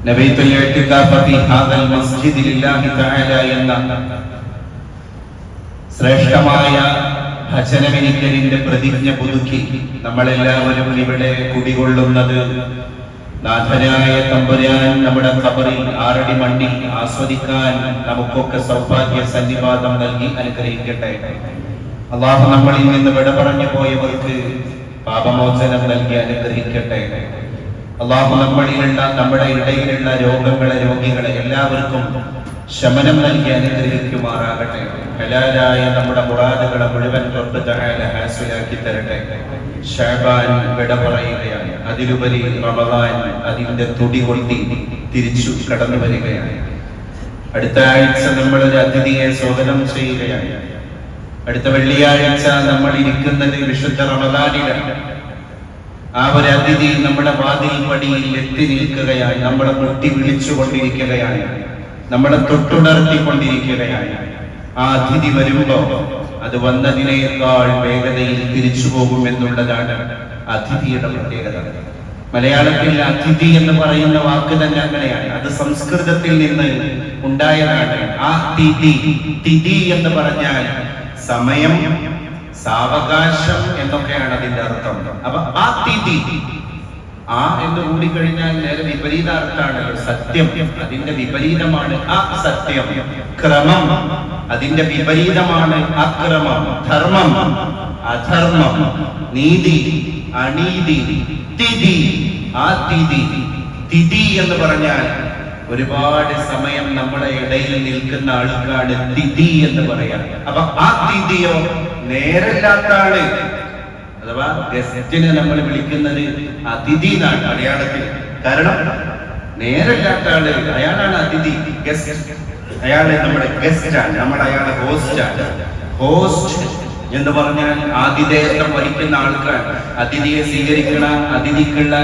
നബിത്തുൽ ഇഅ്തികാഫ ഫീ ഹാദൽ മസ്ജിദി ലില്ലാഹി തആല എന്ന ശ്രേഷ്ഠമായ ഭജനമിനിക്കലിന്റെ പ്രതിജ്ഞ പുതുക്കി നമ്മളെല്ലാവരും ഇവിടെ കുടികൊള്ളുന്നത് നാഥനായ തമ്പുരാൻ നമ്മുടെ ഖബറിൽ ആറടി മണ്ണിൽ ആസ്വദിക്കാൻ നമുക്കൊക്കെ സൗഭാഗ്യ സന്നിപാതം നൽകി അനുഗ്രഹിക്കട്ടെ. അല്ലാഹു നമ്മളിൽ നിന്ന് വിട പറഞ്ഞു പോയവർക്ക് പാപമോചനം നൽകി അനുഗ്രഹിക്കട്ടെ. അല്ലാഹു നമ്മളിലുള്ള നമ്മുടെ ഇടയിലുള്ള രോഗികളെ എല്ലാവർക്കും ശമനം നൽകി അനുഗ്രഹിക്കുമാറാകട്ടെ. ഹലാലായ നമ്മുടെ മുറാദുകളെ മുഴുവൻ റബ്ബ് തആല ഹാസിലാക്കി തരട്ടെ. ശഅബാൻ വിട പറയുകയാണ്, അതിലുപരി റമളാൻ അതിന്റെ തുടി കൊട്ടി തിരിച്ചു കടന്നു വരികയാണ്. അടുത്ത ആഴ്ച നമ്മൾ ഒരു അതിഥിയെ സ്വാഗതം ചെയ്യുകയാണ്. അടുത്ത വെള്ളിയാഴ്ച നമ്മൾ ഇരിക്കുന്നത് വിശുദ്ധ റമളാനിലാണ്. ആ ഒരു അതിഥി നമ്മുടെ വാതിൽ പടിയിൽ എത്തി നിൽക്കുകയാണ്, നമ്മളെ മുട്ടി വിളിച്ചുകൊണ്ടിരിക്കുകയാണ്, നമ്മളെ തൊട്ടുണർത്തിക്കൊണ്ടിരിക്കുകയാണ്. ആ അതിഥി വരുമ്പോ അത് വന്നതിനേക്കാൾ വേഗതയിൽ തിരിച്ചു പോകും എന്നുള്ളതാണ് അതിഥിയുടെ പ്രത്യേകത. മലയാളത്തിൽ അതിഥി എന്ന് പറയുന്ന വാക്ക് തന്നെ അങ്ങനെയാണ്. അത് സംസ്കൃതത്തിൽ നിന്ന് ഉണ്ടായതാണ്. ആ തിഥി എന്ന് പറഞ്ഞാൽ സമയം, സാവകാശം എന്നൊക്കെയാണ് അതിന്റെ അർത്ഥം. അപ്പൊ ആ തിഥി ആ എന്ന് കൂടിക്കഴിഞ്ഞാൽ നേരെ വിപരീതാർത്ഥാണല്ലോ. സത്യം അതിന്റെ വിപരീതമാണ് ആ സത്യം. ക്രമം അതിന്റെ വിപരീതമാണ് അക്രമം. ധർമ്മം അധർമ്മം, നീതി അനീതി, തിഥി ആ തിഥി എന്ന് പറഞ്ഞാൽ ഒരുപാട് സമയം നമ്മുടെ ഇടയിൽ നിൽക്കുന്ന ആൾക്കാണ് തിഥി എന്ന് പറയാം. അപ്പൊ ആ തിഥിയോ നേരല്ലാത്ത ആള്, അഥവാ ഗസ്റ്റിനെ നമ്മൾ വിളിക്കുന്നത് അതിഥി എന്നാണ് മലയാളത്തിൽ. കാരണം നേരല്ലാത്ത ആള് അയാളാണ് അതിഥി. ഗസ്റ്റ് അയാളെ നമ്മുടെ ഗസ്റ്റാണ്, നമ്മൾ അയാളെ ഹോസ്റ്റാണ്. ഹോസ്റ്റ് എന്ന് പറഞ്ഞാൽ ആതിഥേയത്വം വഹിക്കുന്ന ആൾക്കാർ, അതിഥിയെ സ്വീകരിക്കുന്ന, അതിഥിക്കുള്ള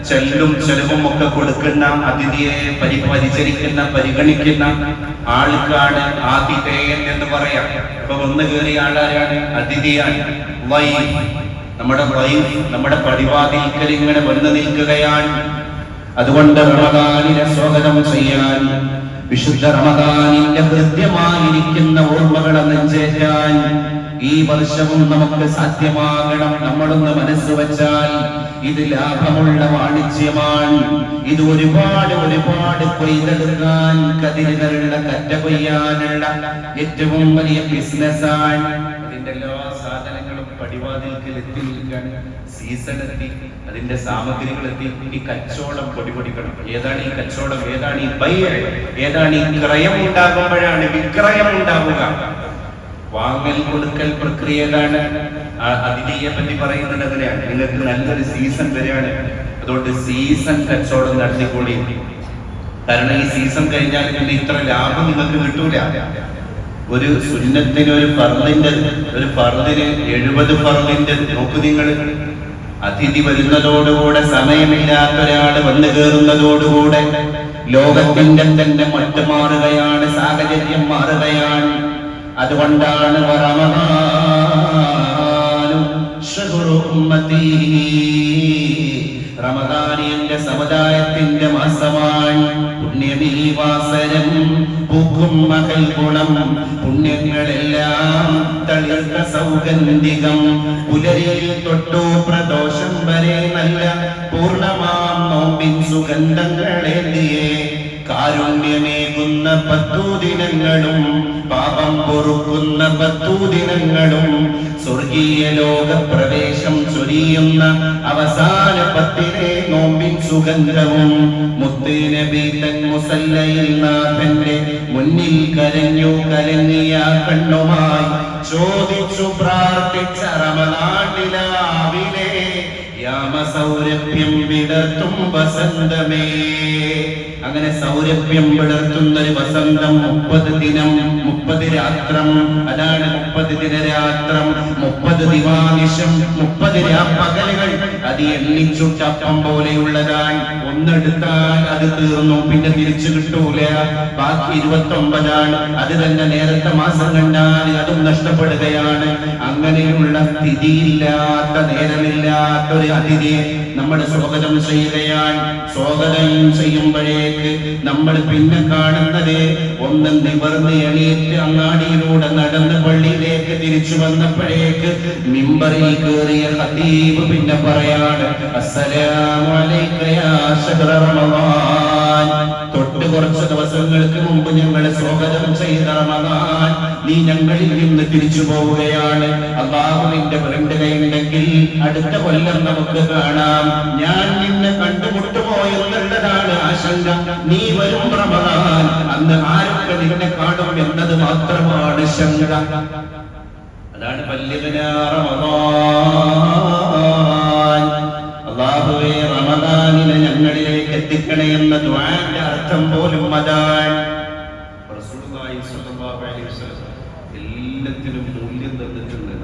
ചെലവും ഒക്കെ കൊടുക്കുന്ന, അതിഥിയെ പരിചരിക്കുന്ന, പരിഗണിക്കുന്ന ആൾക്കാണ് ആതിഥേയൻ എന്ന് പറയാം. അപ്പൊ വന്നു കയറിയ ആളാരാണ്? അതിഥിയാണ്. നമ്മുടെ പടിവാതിൽക്കൽ ഇങ്ങനെ വന്നു നിൽക്കുകയാണ്. അതുകൊണ്ട് റമദാനിനെ സ്വാഗതം ചെയ്യാൻ, വിശുദ്ധ റമദാനിന്റെ ഹൃദ്യമായിരിക്കുന്ന ഓർമ്മകളെ നെഞ്ചേറ്റാൻ ഈ വർഷവും നമുക്ക് സാധ്യമാകണം. നമ്മളൊന്ന് മനസ്സ് വച്ചാൽ ഇത് ലാഭമുള്ള വാണിജ്യമാണ്. ഇത് ഒരുപാട് കൊയ്തെടുക്കാൻ, കതിരുകളുടെ കറ്റ കൊയ്യാനുള്ള ഏറ്റവും വലിയ ബിസിനസ്സാണ്. അതിന്റെ എല്ലാ സാധനങ്ങളും പടിവാതിൽക്കൽ എത്തി നിൽക്കാൻ. സീസൺ എത്തി, അതിന്റെ സാമഗ്രികൾ എത്തി. ഇനി കച്ചവടം പൊടിപൊടിക്കണം. ഏതാണ് ഈ കച്ചവടം? ഏതാണ് ഈ ബൈ? ഏതാണ് ഈ ക്രയം? ഉണ്ടാകുമ്പോഴാണ് വിക്രയം ഉണ്ടാവുക. വാങ്ങൽ കൊടുക്കൽ പ്രക്രിയ ഏതാണ്? അതിഥിയെ പറ്റി പറയുന്നത് അങ്ങനെയാണ്. നിങ്ങൾക്ക് നല്ലൊരു സീസൺ വരെയാണ്, അതുകൊണ്ട് സീസൺ കച്ചവടം നടത്തിക്കൂടി. കാരണം ഈ സീസൺ കഴിഞ്ഞാൽ പിന്നെ ഇത്ര ലാഭം നിങ്ങൾക്ക് കിട്ടൂല. ഒരു സുന്നത്തിന് ഒരു ഫർദിന് 70 ഫർദിന്റെ നോക്കു നിങ്ങൾ. അതിഥി വരുന്നതോടുകൂടെ, സമയമില്ലാത്ത ഒരാള് വന്നു കയറുന്നതോടുകൂടെ ലോകത്തിന്റെ തന്നെ മട്ട് മാറുകയാണ്, സാഹചര്യം മാറുകയാണ്. അതുകൊണ്ടാണ് റമദാൻ എന്റെ സമുദായത്തിന്റെ മാസമാണ്. പുണ്യമീവാസരം പൂക്കും മകൾ ഗുണം, പുണ്യങ്ങളെല്ലാം തളിർത്ത സൗഗന്ധികം. പുലരിയിൽ തൊട്ടു പ്രദോഷം വരെ നല്ല പൂർണ്ണമാം നോമ്പിൻ സുഗന്ധങ്ങളേന്തിയേ കാരുണ്യമേകുന്ന 10 ദിനങ്ങളും, പാപം പൊറുക്കുന്ന 10 ദിനങ്ങളും, സ്വർഗീയ ലോക പ്രവേശം ചൊരിയുന്ന അവസാന 10 നോമ്പിൻ സുഗന്ധവും. മുത്ത് നബി തൻ മുസല്ലയിൽ നാഥന്റെ മുന്നിൽ കരഞ്ഞു കലങ്ങിയ കണ്ണുമായി ചോദിച്ചു പ്രാർത്ഥിച്ച റമദാനിലാവിലെ യാമസൗരഭ്യം വിടർത്തും വസന്തമേ. അങ്ങനെ സൗരഭ്യം വിടർത്തുന്ന ഒരു വസന്തം 30 ദിനം 30 രാത്രം. അതാണ് 30 ദിനരാത്രം, 30 ദിവാനിശം, 30 രാപ്പകലുകൾ. അത് എണ്ണിച്ചുട്ടപ്പം പോലെയുള്ളതാണ്. ഒന്നെടുത്താൽ അത് തീർന്നു, പിന്നെ തിരിച്ചു കിട്ടൂല. ബാക്കി 29 അത് തന്നെ നേരത്തെ മാസം കണ്ടാൽ അതും നഷ്ടപ്പെടുകയാണ്. അങ്ങനെയുള്ള സ്ഥിതിയില്ലാത്ത, നേരമില്ലാത്ത ഒരു അതിനെ നമ്മൾ സ്വാഗതം ചെയ്യുകയാണ്. സ്വാഗതം ചെയ്യുമ്പോഴേക്ക് നമ്മൾ പിന്നെ കാണുന്നത് ഒന്ന് നിവർന്ന് എണീറ്റ് അങ്ങാടിയിലൂടെ നടന്ന് പള്ളിയിലേക്ക് തിരിച്ചു വന്നപ്പോഴേക്ക് മിമ്പറിൽ കയറിയ ഖതീബ് പിന്നെ പറയാണ് അസ്സലാമു അലൈക യാ ശഹ്റ റമളാൻ. തൊട്ട് കുറച്ച് ദിവസങ്ങൾക്ക് മുമ്പ് ഞങ്ങൾ സ്വാഗതം ചെയ്ത റമളാൻ നീ ഞങ്ങളിൽ നിന്ന് തിരിച്ചു പോവുകയാണ്. അല്ലാഹുവിന്റെ വരണ്ടുകയുണ്ടെങ്കിൽ അടുത്ത കൊല്ലം നമുക്ക് കാണാം. ഞാൻ നിന്നെ കണ്ടുമുട്ടുമോ എന്നുള്ളതാണ് ആശങ്ക. നീ വരും റമളാൻ, അന്ന് ആരൊക്കെ നിന്നെ കാണും എന്നത് മാത്രമാണ് ശങ്ക. അതാണ് ബല്ലിഗ്നാ റമളാൻ. അല്ലാഹുവേ റമളാനിനെ ഞങ്ങളിലേക്ക് എത്തിക്കണേ എന്ന ദുആന്റെ അർത്ഥം പോലും അതാണ്. റസൂലുള്ളാഹി സ്വല്ലല്ലാഹു അലൈഹി വസല്ലം എല്ലാത്തിനും മൂല്യം തന്നിട്ടുണ്ട്.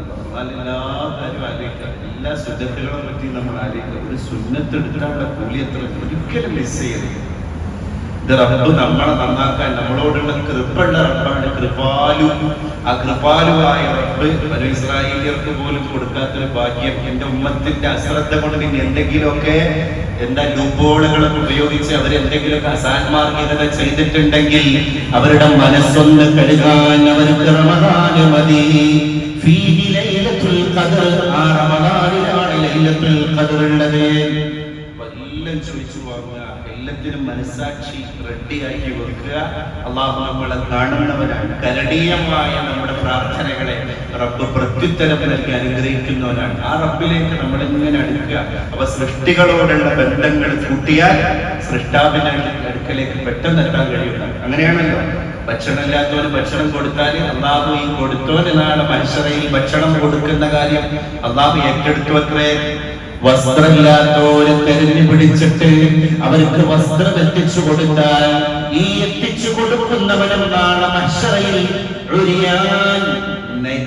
എല്ലാ കാര്യം ആലോചിക്കുക, എല്ലാ സുന്നത്തുകളെ പറ്റി നമ്മൾ ആലോചിക്കുക. ഒരു സുന്നത്ത് എടുക്കാനുള്ള കൂലി എത്ര ഒരിക്കലും മിസ് ചെയ്യരുത്. ഇത് റബ്ബ് നമ്മളെ നന്നാക്കാൻ നമ്മളോടുള്ള കൃപയുള്ള റബ്ബാണ്, കൃപാലു. ആ കൃപാലുവായ റബ്ബ് ബനൂ ഇസ്രായേലിയർക്ക് പോലും കൊടുക്കാത്തൊരു ഭാഗ്യം. എന്റെ ഉമ്മത്തിന്റെ അശ്രദ്ധ കൊണ്ട് ഇനി എന്തെങ്കിലുമൊക്കെ ലൂപ്പോളുകളൊക്കെ ഉപയോഗിച്ച് അവരെന്തെങ്കിലുമൊക്കെ അസാൻമാർഗികത ചെയ്തിട്ടുണ്ടെങ്കിൽ അവരുടെ മനസ്സൊന്ന് കഴുകാൻ അവർക്ക് റമദാൻ മതി. ഫീഹി ലൈലത്തുൽ ഖദ്ർ. ആ റമദാനിലാണ് ലൈലത്തുൽ ഖദ്ർ ഉള്ളത്. എല്ലാം ചോദിച്ചു വാങ്ങുക, എല്ലാത്തിനും മനസ്സാക്ഷി റെഡിയാക്കി വെക്കുക. അള്ളാഹു നമ്മളെ കാണുന്നവനാണ്. കരണീയമായ നമ്മുടെ പ്രാർത്ഥനകളെ റബ്ബ് പ്രത്യുത്തരം നൽകി അനുഗ്രഹിക്കുന്നവനാണ്. ആ റബ്ബിലേക്ക് നമ്മൾ ഇങ്ങനെ അടുക്കുക. അപ്പൊ സൃഷ്ടികളോടുള്ള ബന്ധങ്ങൾ കൂട്ടിയാൽ സൃഷ്ടാവിന്റെ അടുക്കലേക്ക് പെട്ടെന്ന് എത്താൻ കഴിയുന്ന അങ്ങനെയാണല്ലോ. ഭക്ഷണമില്ലാത്തവന് ഭക്ഷണം കൊടുത്താൽ അള്ളാഹു ഈ കൊടുത്തോന് നാളെ മനുഷ്യരയിൽ ഭക്ഷണം കൊടുക്കുന്ന കാര്യം അള്ളാഹു ഏറ്റെടുത്തു അത്രേ. വസ്ത്രമില്ലാത്തവര് തെരഞ്ഞു പിടിച്ചിട്ട് അവർക്ക് വസ്ത്രം എത്തിച്ചു കൊടുത്താൽ ഈ എത്തിച്ചു കൊടുക്കുന്നവനും നാളെ മഹ്ശറയിൽ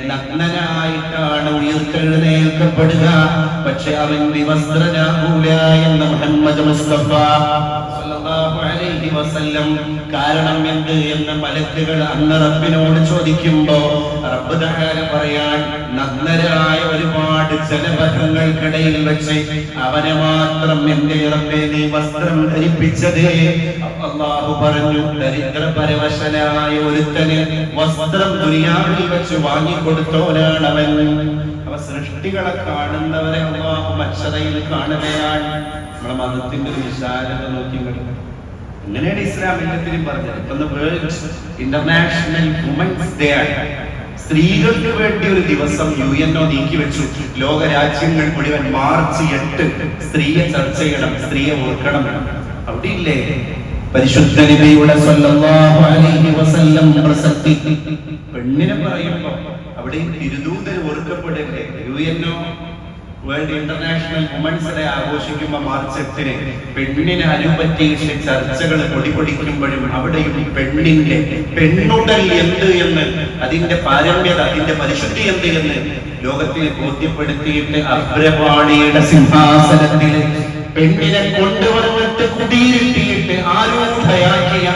നഗ്നനായിട്ടാണ് ഉയർത്തെഴുന്നേൽക്കപ്പെടുക. പക്ഷെ അവൻ വിവസ്ത്രനാകൂല എന്ന് മുഹമ്മദ് മുസ്തഫ സല്ലല്ലാഹു അലൈഹി വസല്ലം. കാരണം എന്ത് എന്ന് മലക്കുകൾ അന്ന് റബ്ബിനോട് ചോദിക്കുമ്പോ റബ്ബ് തആല പറയാൻ നഗ്നരായ ഒരുപാട് ജനപഥങ്ങൾക്കിടയിൽ വെച്ച് അവനെ മാത്രം എന്റെ റബ്ബേ നീ വസ്ത്രം ധരിപ്പിച്ചത്. അല്ലാഹു പറഞ്ഞു ദരിദ്രപരവശനായ ഒരുത്തന് വസ്ത്രം ദുനിയാവിൽ വെച്ച് വാങ്ങിക്കൊടുത്തോനാണ് അവൻ. അവ സൃഷ്ടികളെ കാണുന്നവരെ അല്ലാഹു മഹ്ശറയിൽ കാണുകയാണ്. നമ്മളെ മതത്തിന്റെ ഒരു വിശാലത നോക്കി. അങ്ങനെയാണ് ഇസ്ലാം എല്ലാത്തിനും പറഞ്ഞത്. ഇന്ന് വേൾഡ് ഇന്റർനാഷണൽ വുമൻസ് ഡേ ആണ്. സ്ത്രീകൾക്ക് വേണ്ടി ഒരു ദിവസം UNO നീക്കി വെച്ചു. ലോക രാജ്യങ്ങൾ മുഴുവൻ മാർച്ച് 8 സ്ത്രീയെ ചർച്ച ചെയ്യണം, സ്ത്രീയെ ഓർക്കണം. അവിടെ ഇല്ലേ പരിശുദ്ധ നബിയുടെ സല്ലല്ലാഹു അലൈഹി വസല്ലം പ്രസക്തി. പെണ്ണിനെ പറയുമ്പോ അവിടെ തിരുദൂതന് ഓർക്കപ്പെടേണ്ടേ. UNO world international women's day ആഘോഷിക്കുമ്പോൾ മാർച്ച് 8 പെണ്ണിനെ അനുപറ്റിയിട്ട് ചർച്ചകൾ പൊടിപൊടിക്കുമ്പോഴും അവിടെയും പെണ്ണിന്റെ പെണ്ണുടൽ എന്ത് എന്ന്, അതിന്റെ പാരമ്യത, അതിന്റെ പരിശുദ്ധി എന്ത് എന്ന് ലോകത്തിന് ബോധ്യപ്പെടുത്തിയിട്ട് അഗ്രപാണിയുടെ സിംഹാസനത്തിൽ പെണ്ണിനെ കൊണ്ടുവന്നിട്ട് കുടിയിരുത്തിയിട്ട് ആരൂഢയാക്കിയ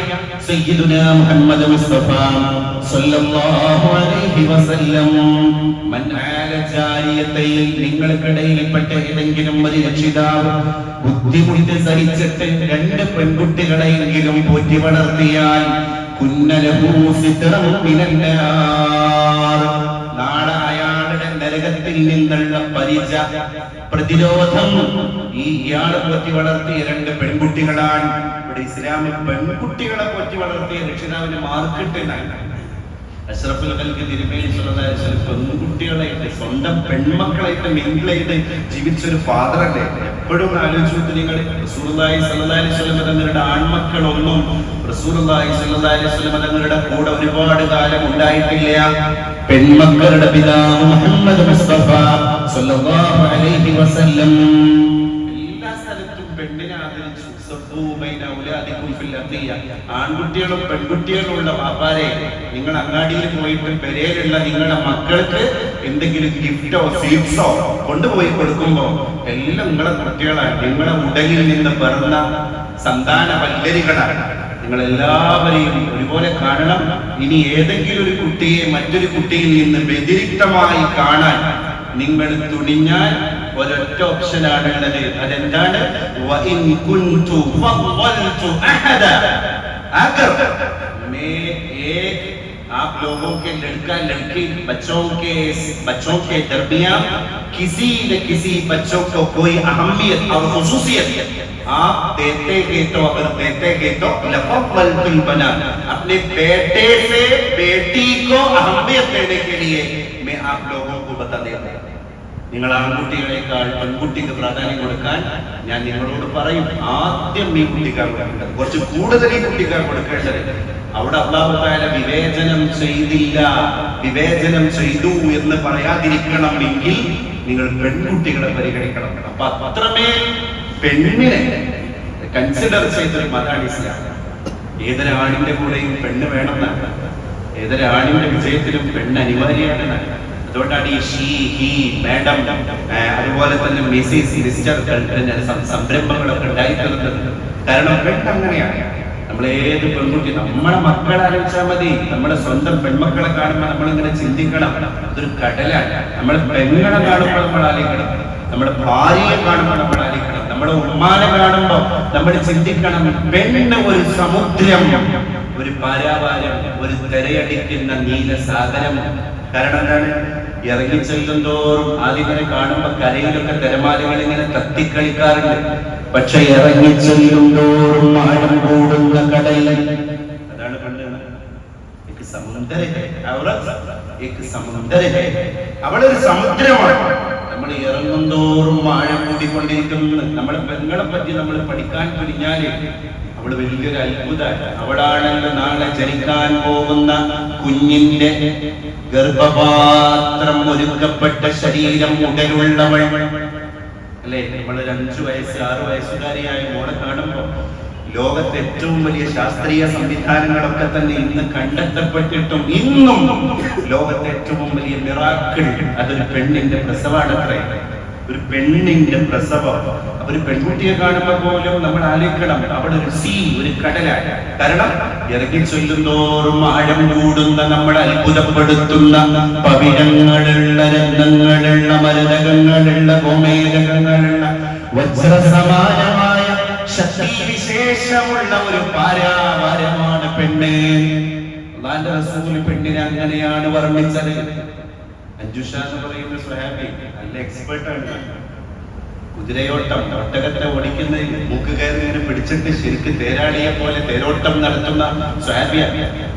സയ്യിദുനാ മുഹമ്മദ് മുസ്തഫ സല്ലല്ലാഹു അലൈഹി വസല്ലം. മൻ ആല ജാരിയതൈൻ, നിങ്ങൾക്കിടയിൽപ്പെട്ട ഏതെങ്കിലും ഒരു രക്ഷിതാവ് ബുദ്ധിമുട്ട് സഹിച്ചിട്ട് 2 പെൺകുട്ടികളെയെങ്കിലും പോറ്റി വളർത്തിയാൽ കുന്നലഹു സിത്റൻ മിനന്നാർ, നാളെ അയാളുടെ നരകത്തിൽ നിന്നുള്ള പ്രതിരോധം ഇയാളെ പോറ്റി വളർത്തിയ 2 പെൺകുട്ടികളാണ്. ഇവിടെ ഇസ്ലാമിൽ പെൺകുട്ടികളെ പോറ്റി വളർത്തിയ രക്ഷിതാവിന് മാർക്കിട്ടിനാണ്. അഷ്റഫുൽ ഖൽഖ് തിരുമേനി സ്വല്ലല്ലാഹു അലൈഹി വസല്ലം പെൺകുട്ടികളായിട്ട് സ്വന്തം പെൺമക്കളായിട്ട് മിങ്കിൾ ചെയ്ത് ജീവിച്ചൊരു ഫാദറല്ലേ. എപ്പോഴും ആലോചിച്ചു നിങ്ങൾ, റസൂലുള്ളാഹി സ്വല്ലല്ലാഹു അലൈഹി വസല്ലം തങ്ങളുടെ ആൺമക്കളൊന്നും റസൂലുള്ളാഹി സ്വല്ലല്ലാഹു അലൈഹി വസല്ലം തങ്ങളുടെ കൂടെ ഒരുപാട് കാലം ഉണ്ടായിട്ടില്ല. പെൺമക്കളുടെ പിതാവ് മുഹമ്മദ് മുസ്തഫ സല്ലല്ലാഹു അലൈഹി വസല്ലം എല്ലാ സ്ഥലത്തും പെണ്ണിനെ ആദരിച്ചു. ആൺകുട്ടികളും പെൺകുട്ടികളും ഉള്ള വാപ്പാരെ നിങ്ങൾ അങ്ങാടിയിൽ പോയിട്ട് പെരയിലുള്ള നിങ്ങളുടെ മക്കൾക്ക് എന്തെങ്കിലും ഗിഫ്റ്റോ സ്വീറ്റ്സോ കൊണ്ടുപോയി കൊടുക്കുമ്പോ എല്ലാം നിങ്ങളെ കുട്ടികളാണ്, നിങ്ങളെ ഉടലിൽ നിന്ന് പിറന്ന സന്താന വല്ലരികളാണ്. നിങ്ങൾ എല്ലാവരെയും ഒരുപോലെ കാണണം. ഇനി ഏതെങ്കിലും ഒരു കുട്ടിയെ മറ്റൊരു കുട്ടിയിൽ നിന്ന് വ്യതിരിക്തമായി കാണാൻ നിങ്ങൾ തുണിഞ്ഞാൽ ഒരൊറ്റ ഓപ്ഷനാണുള്ളത്. അതെന്താണ്? വഇൻ കുൻതു ഫദ്ദൽതു അഹദ അഗർ मैं एक आप लोगों के लड़का लड़की बच्चों के दरमियान किसी न किसी बच्चों को कोई अहमियत और खुसूसियत आप देते हैं तो लफज़ल बना अपने बेटे से बेटी को अहमियत देने के लिए मैं आप लोगों को बता देता हूं. നിങ്ങൾ ആൺകുട്ടികളെക്കാൾ പെൺകുട്ടിക്ക് പ്രാധാന്യം കൊടുക്കാൻ ഞാൻ നിങ്ങളോട് പറയും. ആദ്യം ഈ കുട്ടിക്കാർ കൊടുക്കേണ്ടത്, കുറച്ച് കൂടുതൽ ഈ കുട്ടിക്കാർ കൊടുക്കേണ്ടത്. അവിടെ അല്ലാഹു തആല വിവേചനം ചെയ്തില്ല, വിവേചനം ചെയ്തു എന്ന് പറയാതിരിക്കണമെങ്കിൽ നിങ്ങൾ പെൺകുട്ടികളെ പരിഗണിക്കണം. അപ്പൊ അത്രമേൽ പെണ്ണിനെ കൺസിഡർ ചെയ്തൊരു മതമാണ് ഇസ്ലാം. ഏതൊരാണിന്റെ കൂടെയും പെണ്ണ് വേണമെന്നാണ്, ഏതൊരാണിന്റെ വിജയത്തിലും പെണ്ണ് അനിവാര്യമാണ്. അതുകൊണ്ടാണ് ഈ ഷീ, ഹി, മാഡം, അതുപോലെ തന്നെ മിസിസ്, മിസ്റ്റർ സംരംഭങ്ങളൊക്കെ ഉണ്ടായിട്ടുള്ളത്. കാരണം പെണ്ണ് അങ്ങനെയാണ്. നമ്മളേത് പെൺകുട്ടി, നമ്മളെ മക്കളെ ആലോചിച്ചാൽ മതി. നമ്മുടെ സ്വന്തം പെൺമക്കളെ കാണുമ്പോൾ നമ്മളിങ്ങനെ ചിന്തിക്കണം, അതൊരു കടലാണ്. നമ്മളെ പെണ്ണുങ്ങളെ കാണുമ്പോൾ നമ്മൾ ആലോചിക്കണം, നമ്മുടെ ഭാര്യയെ കാണുമ്പോൾ നമ്മൾ ആലോചിക്കണം, നമ്മുടെ ഉമ്മാനെ കാണുമ്പോൾ നമ്മൾ ചിന്തിക്കണം, പെണ്ണ് ഒരു സമുദ്രം, ഒരു പാരാവാരം, ഒരു തിരയടിക്കുന്ന നീലസാഗരം. കാരണം എന്താണ്? ഇറങ്ങിച്ചെല്ലുന്തോറും ആദ്യങ്ങനെ കാണുമ്പോ കരയിലൊക്കെ തിരമാലകൾ ഇങ്ങനെ തത്തിക്കളിക്കാറുണ്ട്. പക്ഷെ ഇറങ്ങിച്ചെല്ലുന്തോറും ആഴം കൂടുന്ന കടൽ, അതാണ് അവളൊരു സമുദ്രമാണ്. നമ്മൾ ഇറങ്ങുന്തോറും ആഴം കൂടിക്കൊണ്ടിരിക്കുന്നത്. നമ്മളെ പെങ്ങളെ പറ്റി നമ്മൾ പഠിക്കാൻ പിടിഞ്ഞാല് അവള് വലിയൊരു അത്ഭുതമാണ്. അവളാണല്ലോ നാളെ ജനിക്കാൻ പോകുന്ന കുഞ്ഞിന്റെ ഗർഭപാത്രം ഒരുക്കപ്പെട്ട ശരീരം ഉടലുള്ളവൾ അല്ലെ. നമ്മളൊരു 5 വയസ്സ് 6 വയസ്സുകാരിയായ മോളെ കാണുമ്പോ ലോകത്തെ ഏറ്റവും വലിയ ശാസ്ത്രീയ സംവിധാനങ്ങളൊക്കെ തന്നെ ഇന്ന് കണ്ടെത്തപ്പെട്ടിട്ടും ഇന്നും ലോകത്തെ ഏറ്റവും വലിയ മിറാക്കിൾ അതൊരു പെണ്ണിന്റെ പ്രസവാണത്രേ. ഒരു പെണ്ണിന്റെ പ്രസവം. ഒരു പെൺകുട്ടിയെ കാണുമ്പോൾ പോലും നമ്മൾ ആലോചിക്കണം, അവിടെ ഒരു സീ, ഒരു കടലാണ്. കാരണം ഇറങ്ങി ചൊല്ലുന്തോറും ആഴം കൂടുന്ന, നമ്മളെ അത്ഭുതപ്പെടുത്തുന്ന പവിഴങ്ങളുള്ള, രത്നങ്ങളുള്ള, മരതകങ്ങളുള്ള, ഗോമേതകങ്ങളുള്ള, വജ്രസമാനമായ ശക്തിവിശേഷമുള്ള ഒരു പാരാവാരമാണ് പെണ്ണ്. അല്ലാഹുവിന്റെ റസൂൽ പെണ്ണിനെ അങ്ങനെയാണ് വർണ്ണിച്ചത്. അഞ്ജുഷ എന്ന് പറയുന്ന സ്വഹാബി നല്ല എക്സ്പെർട്ടാണ്. കുതിരയോട്ടം, ഒട്ടകത്തെ ഓടിക്കുന്ന മൂക്ക് കയറി ഇങ്ങനെ പിടിച്ചിട്ട് ശരിക്കും തേരാളിയെ പോലെ തേരോട്ടം നടത്തുന്ന സ്വഹാബിയ.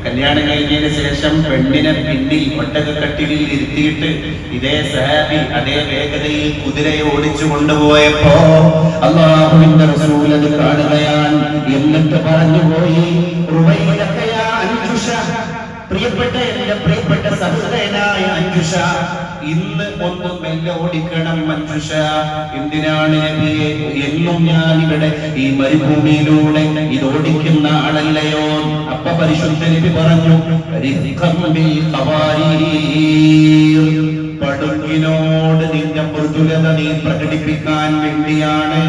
കല്യാണം കഴിഞ്ഞതിന് ശേഷം പെണ്ണിനെ പിന്നിൽ ഒട്ടകക്കട്ടിലിൽ ഇരുത്തിയിട്ട് ഇതേ സ്വഹാബി അതേ വേഗതയിൽ കുതിരയെ ഓടിച്ചു കൊണ്ടുപോയപ്പോ അല്ലാഹുവിന്റെ റസൂൽ അത് കാണുകയാണ്. എന്നിട്ട് പറഞ്ഞുപോയി, പ്രിയപ്പെട്ട എന്റെ പ്രിയപ്പെട്ട സഹോദരനായ അഞ്ജുഷ, ഇന്ന് ഒന്ന് മെല്ലെ ഓടിക്കണം അഞ്ജുഷ. എന്തിനാണ് നബിയെ? എന്നും ഞാൻ ഇവിടെ ഈ മരുഭൂമിയിലൂടെ ഇത് ഓടിക്കുന്ന ആളല്ലയോ? അപ്പൊ പരിശുദ്ധ നബി പറഞ്ഞു, പടുങ്ങിനോട് നിന്റെ മൃദുലത നീ പ്രകടിപ്പിക്കാൻ വേണ്ടിയാണ്.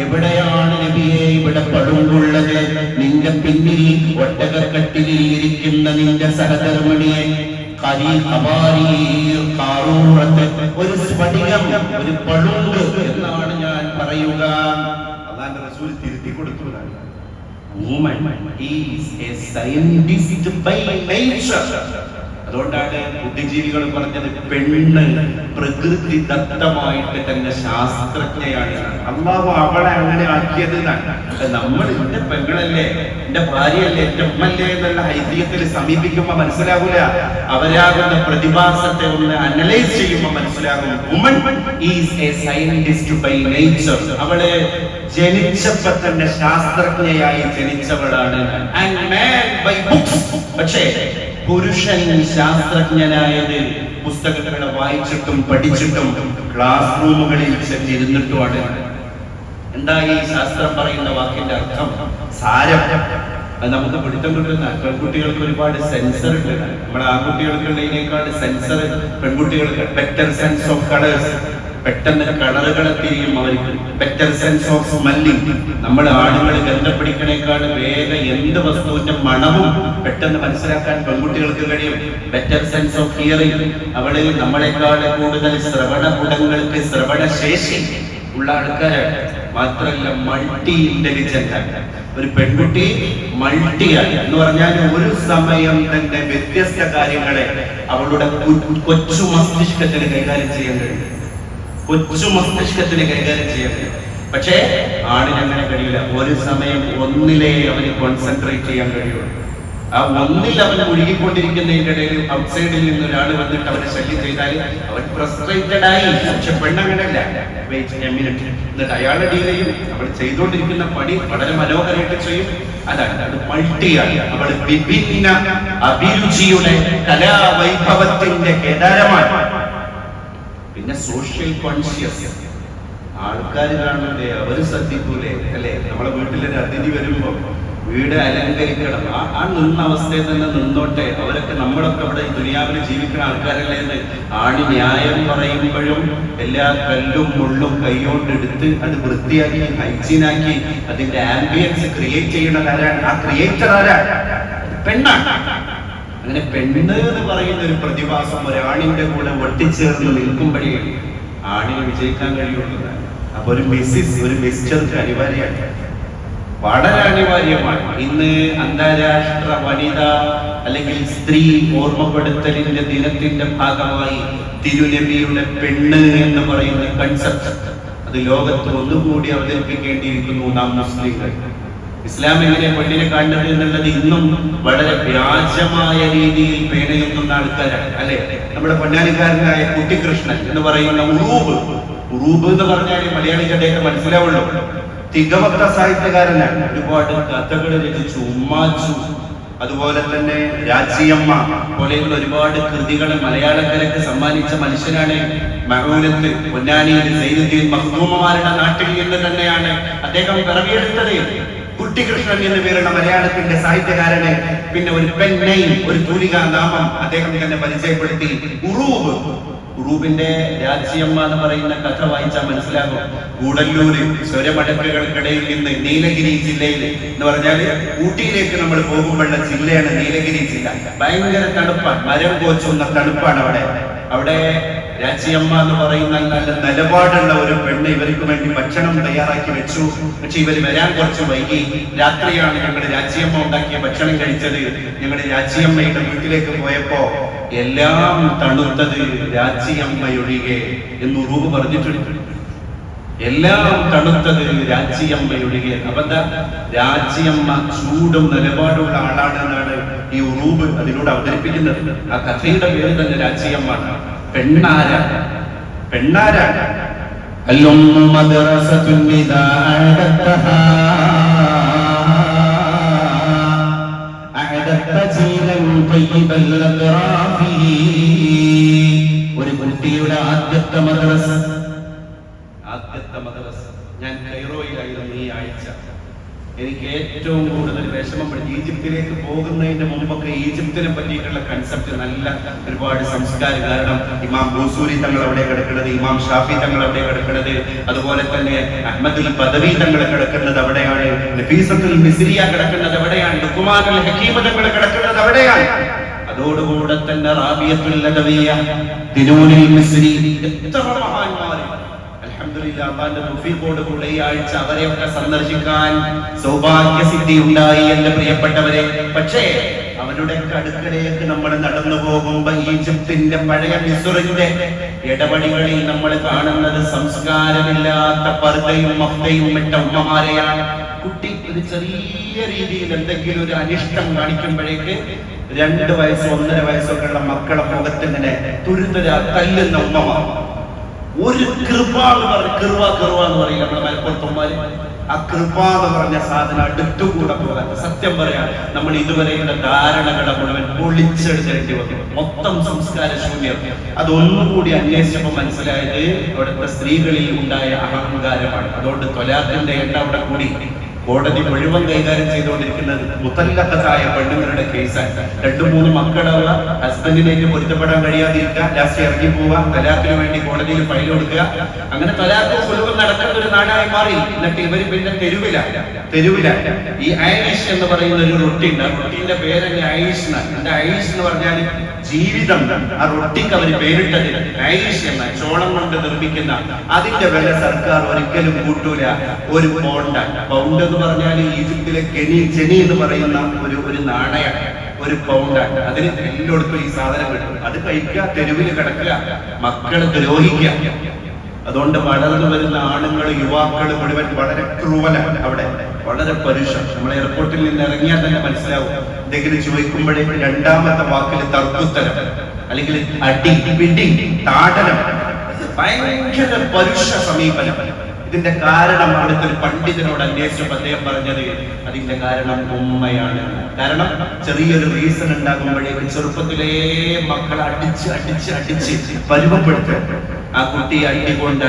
എവിടെയാണ് നബിയെ ഇവിടെ പടുങ്കുള്ളത്? നിന്റെ പിന്നിൽ ഒട്ടകക്കട്ടിലിൽ ഇരിക്കുന്ന നിന്റെ സഹധർമ്മിണിയെ ഒരു സ്ഫടികം, ഒരു പളുങ്ക് എന്നാണ് ഞാൻ പറയുക. അല്ലാഹുവിന്റെ റസൂൽ തിരുത്തി കൊടുത്തു. Woman is a scientist by nature. അതുകൊണ്ടാണ് ബുദ്ധിജീവികൾ പറഞ്ഞത് പെണ്ണ് പ്രകൃതി ദത്തമായിട്ട് തന്നെ ശാസ്ത്രജ്ഞയാണ്. അല്ലാഹു അവളെ അങ്ങനെ ആക്കിയത്. നമ്മൾ എന്റെ പെങ്ങളല്ലേ, എന്റെ ഭാര്യയല്ലേ, എന്റെ ഉമ്മല്ലേ എന്നുള്ള ഐതിഹ്യത്തിൽ സമീപിക്കുമ്പോ മനസ്സിലാകൂല. അവരാകുന്ന പ്രതിഭാസത്തെ ഒന്ന് അനലൈസ് ചെയ്യുമ്പോൾ മനസ്സിലാകും. Woman is a scientist by nature. അവളെ ജനിച്ചപ്പോ തന്നെ ശാസ്ത്രജ്ഞയായി ജനിച്ചവളാണ്. And man by books. പക്ഷേ പുരുഷൻ ശാസ്ത്രജ്ഞനായത് പുസ്തകങ്ങളെ വായിച്ചിട്ടും പഠിച്ചിട്ടും ക്ലാസ് റൂമുകളിൽ ചെന്നിരുന്നിട്ടുമാണ്. എന്താ ഈ ശാസ്ത്രം പറയുന്ന വാക്കിന്റെ അർത്ഥം? സാരം. അത് നമുക്ക് പിടുത്തം കിട്ടുന്ന. പെൺകുട്ടികൾക്ക് ഒരുപാട് സെൻസർ ഉണ്ട്. നമ്മുടെ ആൺകുട്ടികൾക്കുള്ളതിനേക്കാൾ സെൻസർ പെൺകുട്ടികൾക്ക്. Better sense of colours. പെട്ടെന്ന് കളറുകളെ തിരിയും അവർക്ക്. Better sense of smelling. നമ്മൾ ആണുങ്ങൾ ഗന്ധം പിടിക്കണേക്കാൾ വേഗം എന്ത് വസ്തുവിന്റെ മണവും പെട്ടെന്ന് മനസ്സിലാക്കാൻ പെൺകുട്ടികൾക്ക് കഴിയും. Better sense of hearing. അവള് നമ്മളെക്കാൾ കൂടുതൽ ശ്രവണ ഗുണങ്ങൾക്ക് ശ്രവണ ശേഷി ഉള്ള ആൾക്കാരാണ്. മാത്രമല്ല മൾട്ടി ഇന്റലിജന്റ്. ഒരു പെൺകുട്ടി മൾട്ടിയാണ് എന്ന് പറഞ്ഞാൽ ഒരു സമയം തന്നെ വ്യത്യസ്ത കാര്യങ്ങളെ അവളുടെ കൊച്ചു മസ്തിഷ്കത്തിന് കൈകാര്യം ചെയ്യാൻ കഴിയും. കൊച്ചു മസ്തിഷ്കത്തിന് കൈകാര്യം ചെയ്യാൻ കഴിയും. പക്ഷേ ആണിന് അങ്ങനെ കഴിയില്ല. ഒരു സമയം ഒന്നിലേ അവന് കോൺസെൻട്രേറ്റ് ചെയ്യാൻ കഴിയുള്ളൂ. ആ ഒന്നിൽ അവൻ മുഴുകിക്കൊണ്ടിരിക്കുന്നതിന്റെ ഇടയിൽ ഔട്ട്സൈഡിൽ നിന്ന് ഒരാൾ വന്നിട്ട് അവനെ ശല്യം ചെയ്താൽ അവൻ ഫ്രസ്ട്രേറ്റഡ് ആയി. പക്ഷെ പെണ്ണങ്ങനല്ല. എന്നിട്ട് അയാളുടെ ഡീൽ ചെയ്യും. അവൾ ചെയ്തുകൊണ്ടിരിക്കുന്ന പണി വളരെ മനോഹരമായിട്ട് ചെയ്യും. അതാണ്, അത് മൾട്ടിയാണ്. അവൾ വിഭിന്ന അഭിരുചിയുടെ കലാവൈഭവത്തിന്റെ കേദാരമാണ്. പിന്നെ സോഷ്യൽ കോൺഷ്യസ്. ആൾക്കാർ കാണുന്നതേ അവര് ശ്രദ്ധിക്കൂലേ അല്ലെ? നമ്മളെ വീട്ടിലൊരു അതിഥി വരുമ്പോ വീട് അലങ്കരിക്കണം. ആ നിന്ന അവസ്ഥയിൽ തന്നെ നിന്നോട്ടെ. അവരൊക്കെ നമ്മളൊക്കെ ഇവിടെ ഈ ദുനിയാവിൽ ജീവിക്കുന്ന ആൾക്കാരല്ലേ എന്ന് ആണി ന്യായം പറയുമ്പോഴും എല്ലാ കല്ലും മുള്ളും കൈകൊണ്ടെടുത്ത് അത് വൃത്തിയാക്കി ഹൈജീനാക്കി അതിന്റെ ആംബിയൻസ് ക്രിയേറ്റ് ചെയ്യുന്നത് ആരാണ്? ആ ക്രിയേറ്റർ ആരാണ്? പെണ്ണാണ്. അങ്ങനെ പെണ്ണ് എന്ന് പറയുന്ന ഒരു പ്രതിഭാസം ഒരാണിന്റെ കൂടെ ഒട്ടിച്ചേർന്ന് നിൽക്കുമ്പോഴേ ആണിന് വിജയിക്കാൻ കഴിയുള്ളൂ. അപ്പൊ ഒരു മിസ്റ്റർക്ക് അനിവാര്യമാണ്, വളരെ അനിവാര്യമാണ്. ഇന്ന് അന്താരാഷ്ട്ര വനിതാ അല്ലെങ്കിൽ സ്ത്രീ ഓർമ്മപ്പെടുത്തലിന്റെ ദിനത്തിന്റെ ഭാഗമായി തിരുനബിയുടെ പെണ്ണ് എന്ന് പറയുന്ന കൺസെപ്റ്റ് അത് ലോകത്ത് ഒന്നുകൂടി അവതരിപ്പിക്കേണ്ടിയിരിക്കുന്നു നാം മുസ്ലിങ്ങൾ. ഇസ്ലാം എങ്ങനെ പെണ്ണിനെ കാണുന്നത് എന്നുള്ളത് ഇന്നും വളരെ വ്യാജമായ രീതിയിൽ പേണയുന്ന ആൾക്കാരാണ് അല്ലെ? നമ്മുടെ പൊന്നാനിക്കാരനായ കുട്ടിക്കൃഷ്ണൻ എന്ന് പറയുന്ന ഉറൂബ് എന്ന് പറഞ്ഞാൽ മലയാളികളുടെയൊക്കെ മനസ്സിലാവുള്ളൂ. തികവക്ത സാഹിത്യകാരനാണ്. ഒരുപാട് കഥകൾ രചിച്ചു. ഉമ്മാച്ചു, അതുപോലെ തന്നെ രാജിയമ്മ പോലെയുള്ള ഒരുപാട് കൃതികൾ മലയാളക്കരക്ക് സമ്മാനിച്ച മനുഷ്യനാണ്. മഹൂലത്ത് പൊന്നാനിയിൽ സൈനുദ്ദീൻ മഖ്ദൂമമാരുടെ നാട്ടിൽ നിന്ന് തന്നെയാണ് അദ്ദേഹം പിറവിയെടുത്തത്. കുട്ടിക്കൃഷ്ണൻ എന്ന് പേരുള്ള മലയാളത്തിന്റെ സാഹിത്യകാരന് പിന്നെ ഒരു പെൻ നെയിം, ഒരു തൂലികാ നാമം അദ്ദേഹം തന്നെ പരിചയപ്പെടുത്തി. ഉറൂബിന്റെ രാജിയമ്മ എന്ന് പറയുന്ന കഥ വായിച്ചാൽ മനസ്സിലാകും. ഗൂഡല്ലൂര് സ്വരമടക്കുകൾക്കിടയിൽ നിന്ന് നീലഗിരി ജില്ലയിൽ എന്ന് പറഞ്ഞാൽ ഊട്ടിയിലേക്ക് നമ്മൾ പോകുമ്പോഴുള്ള ജില്ലയാണ് നീലഗിരി ജില്ല. ഭയങ്കര തണുപ്പാണ്, മരം കോച്ചുന്ന തണുപ്പാണ് അവിടെ രാജിയമ്മ എന്ന് പറയുന്ന നല്ല നിലപാടുള്ള ഒരു പെണ്ണ് ഇവർക്ക് വേണ്ടി ഭക്ഷണം തയ്യാറാക്കി വെച്ചു. പക്ഷെ ഇവർ വരാൻ കുറച്ച് വൈകി. രാത്രിയാണ് ഞങ്ങളുടെ രാജിയമ്മ ഉണ്ടാക്കിയ ഭക്ഷണം കഴിച്ചത്. ഞങ്ങളുടെ രാജിയമ്മയുടെ വീട്ടിലേക്ക് പോയപ്പോ എല്ലാം തണുത്തത് രാജിയമ്മയൊഴികെ എന്ന് ഉറൂബ് പറഞ്ഞിട്ടുണ്ട്. എല്ലാം തണുത്തത് രാജിയമ്മയൊഴികെ. അപ്പൊ എന്താ? രാജിയമ്മ ചൂടും നിലപാടുള്ള ആളാണെന്നാണ് ഈ ഉറൂബ് അതിലൂടെ അവതരിപ്പിക്കുന്നത്. ആ കഥയുടെ പേര് തന്നെ രാജിയമ്മ. പെണ്ണാരാണ്? ഒരു കുട്ടിയുടെ ആദ്യത്തെ മദ്രസ ഞാൻ കൈറോയിലായിരുന്നു ഈ ആഴ്ച. എനിക്ക് ഏറ്റവും കൂടുതൽ വിഷമം ഈജിപ്തിലേക്ക് പോകുന്നതിന് മുമ്പൊക്കെ ഈജിപ്തിനെ പറ്റിയിട്ടുള്ള കൺസെപ്റ്റ് നല്ല ഒരുപാട് സംസ്കാരം. കാരണം ഇമാം ബൂസൂരി തങ്ങൾ അവിടെ കിടക്കുന്നത്, ഇമാം ഷാഫി തങ്ങൾ അവിടെ കിടക്കുന്നത്, അതുപോലെ തന്നെ അഹ്മദുൽ ബദവി തങ്ങൾ കിടക്കുന്നത് അവിടെയാണ്, നഫീസത്തുൽ മിസ്രിയ കിടക്കുന്നത് അവിടെയാണ്, ലുഖ്മാനുൽ ഹകീം തങ്ങൾ കിടക്കുന്നത് അവിടെയാണ്. അതോടുകൂടെ തന്നെ റാബിയത്തുൽ ലദവിയ, ദിനൂനുൽ മിസ്രി, എത്ര മഹാന്മാർ. അൽഹംദുലില്ലാഹ് തൗഫീഖോടുകൂടി ഈ ആഴ്ച അവരെയൊക്കെ സന്ദർശിക്കാൻ സൗഭാഗ്യസിദ്ധി ഉണ്ടായി എന്റെ പ്രിയപ്പെട്ടവരെ. പക്ഷേ അവരുടെ അടുക്കലേക്ക് നമ്മൾ നടന്നു പോകുമ്പോ ഈജിപ്തിന്റെ പഴയ മിസ്റിന്റെ ഇടപെടികളിൽ നമ്മൾ കാണുന്നത് സംസ്കാരമില്ലാത്ത പർദ്ദയും മഫ്തയും ഇട്ട ഉമ്മമാരെയാണ്. കുട്ടി ഒരു ചെറിയ രീതിയിൽ എന്തെങ്കിലും ഒരു അനിഷ്ടം കാണിക്കുമ്പോഴേക്ക് 2 വയസ്സോ 1.5 വയസ്സൊക്കെ ഉള്ള മക്കളെ മുഖത്ത് ഇങ്ങനെ തുരുത്തരാ തല്ലുന്ന ഉമ്മമാർ. ഒരു കൃപ എന്ന് പറയില്ല നമ്മുടെ മലപ്പുറത്തുമാര്. ആ കൃപ എന്ന് പറഞ്ഞ സാധനം അടുത്തുകൂടെ പോകാൻ സത്യം പറയാം നമ്മൾ ഇതുവരെയുള്ള ധാരണകളെ മുഴുവൻ പൊളിച്ചെടുത്തേണ്ടി വന്നു. മൊത്തം സംസ്കാര ശൂന്യം. അതൊന്നുകൂടി അന്വേഷിച്ചപ്പോൾ മനസ്സിലായത് അവിടുത്തെ സ്ത്രീകളിൽ ഉണ്ടായ അഹങ്കാരമാണ്. അതുകൊണ്ട് തൊലാഖിന്റെ എണ്ണം അവിടെ കൂടി. കോടതി മുഴുവൻ കൈകാര്യം ചെയ്തുകൊണ്ടിരിക്കുന്നത് മുത്തല്ലഖത്തായ പെണ്ണുങ്ങളുടെ കേസാണ്. 2-3 മക്കളുള്ള ഹസ്ബൻഡിലേക്ക് പൊരുത്തപ്പെടാൻ കഴിയാതിരിക്കുക, ലാസ്റ്റ് ഇറങ്ങി പോവുക, തലാഖിന് വേണ്ടി കോടതിയിൽ ഫയൽ കൊടുക്കുക. അങ്ങനെ തലാഖ് മുഴുവൻ നടക്കുന്ന ഒരു നാടായി മാറി. എന്നിട്ട് ഇവര് പിന്നെ തെരുവില ഈ ഐഷ് എന്ന് പറയുന്ന ഒരു റൊട്ടി ഉണ്ട്. ആ റൊട്ടിന്റെ പേര് ഐഷ് എന്നാണ്. എന്റെ ഐഷ് എന്ന് പറഞ്ഞാൽ ജീവിതം. ആ റൊട്ടിക്ക് അവര് പേരിട്ടത് ഐഷ് എന്ന ചോളം കൊണ്ട് നിർമ്മിക്കുന്ന അതിന്റെ വില സർക്കാർ ഒരിക്കലും കൂട്ടൂല. ഒരു പൗണ്ട് എന്ന് പറഞ്ഞാൽ ഈജിപ്തിലെ ചെനി എന്ന് പറയുന്ന ഒരു നാണയാണ്, ഒരു പൗണ്ടാണ്. അതിന് എല്ലായിടത്തും ഈ സാധനം കിട്ടും. അത് കഴിക്കുക, തെരുവിൽ കിടക്കുക, മക്കളെ ദ്രോഹിക്കുക. അതുകൊണ്ട് വളർന്നു വരുന്ന ആണുങ്ങൾ, യുവാക്കൾ മുഴുവൻ വളരെ ക്രൂവലാണ്. അവിടെ വളരെ പരുഷം. നമ്മൾ എയർപോർട്ടിൽ നിന്ന് ഇറങ്ങിയാൽ തന്നെ മനസ്സിലാവും. എന്തെങ്കിലും ചോദിക്കുമ്പോഴേക്ക് രണ്ടാമത്തെ വാക്കിൽ തർക്കുത്തരം, അല്ലെങ്കിൽ അടി, പിടി, താടനം, ഭയങ്കര പരുഷ സമീപനം. ഇതിന്റെ കാരണം അവിടുത്തെ ഒരു പണ്ഡിതനോട് അന്വേഷിച്ചപ്പോൾ അദ്ദേഹം പറഞ്ഞത് അതിന്റെ കാരണം ഉമ്മയാണ്. കാരണം ചെറിയൊരു റീസൺ ഉണ്ടാകുമ്പോഴേക്ക് ചെറുപ്പത്തിലേ മക്കളെ അടിച്ച് പരുവപ്പെടുത്തുക. ആ കുട്ടി അടികൊണ്ട്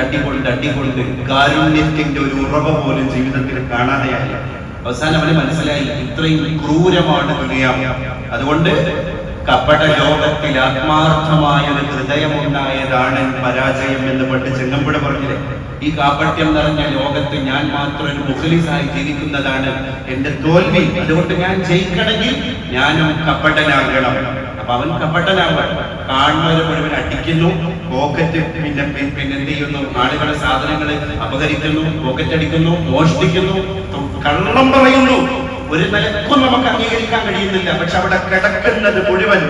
കാരുണ്യത്തിന്റെ ഒരു ഉറവ പോലും ജീവിതത്തിൽ കാണാതെയായി. അവസാനം അവന് മനസ്സിലായി ഇത്രയും ക്രൂരമാണ് ദുനിയാവ്. അതുകൊണ്ട് കപട ലോകത്തിൽ ആത്മാർത്ഥമായ ഒരു ഹൃദയമുണ്ടായതാണ് പരാജയം എന്ന് പണ്ട് ചെങ്ങമ്പുഴ പറഞ്ഞില്ലേ. ഈ കാപട്യം നിറഞ്ഞ ലോകത്ത് ഞാൻ മാത്രം ഒരു മുഖ്ലിസായി ജീവിക്കുന്നതാണ് എന്റെ തോൽവി. അതുകൊണ്ട് ഞാൻ ജയിക്കണമെങ്കിൽ ഞാനും കപടനാകണം. അപ്പൊ അവൻ കപടനാവണം. കാണുന്നവരെ മുഴുവൻ അടിക്കുന്നു, പോക്കറ്റ് പിന്നെ എന്ത് ചെയ്യുന്നു, ആളുകളെ സാധനങ്ങൾ അപഹരിക്കുന്നു, പോക്കറ്റ് അടിക്കുന്നു, മോഷ്ടിക്കുന്നു, കള്ളം പറയുന്നു. ഒരു നിലക്കും നമുക്ക് അംഗീകരിക്കാൻ കഴിയുന്നില്ല. പക്ഷെ അവിടെ കിടക്കുന്നത് മുഴുവൻ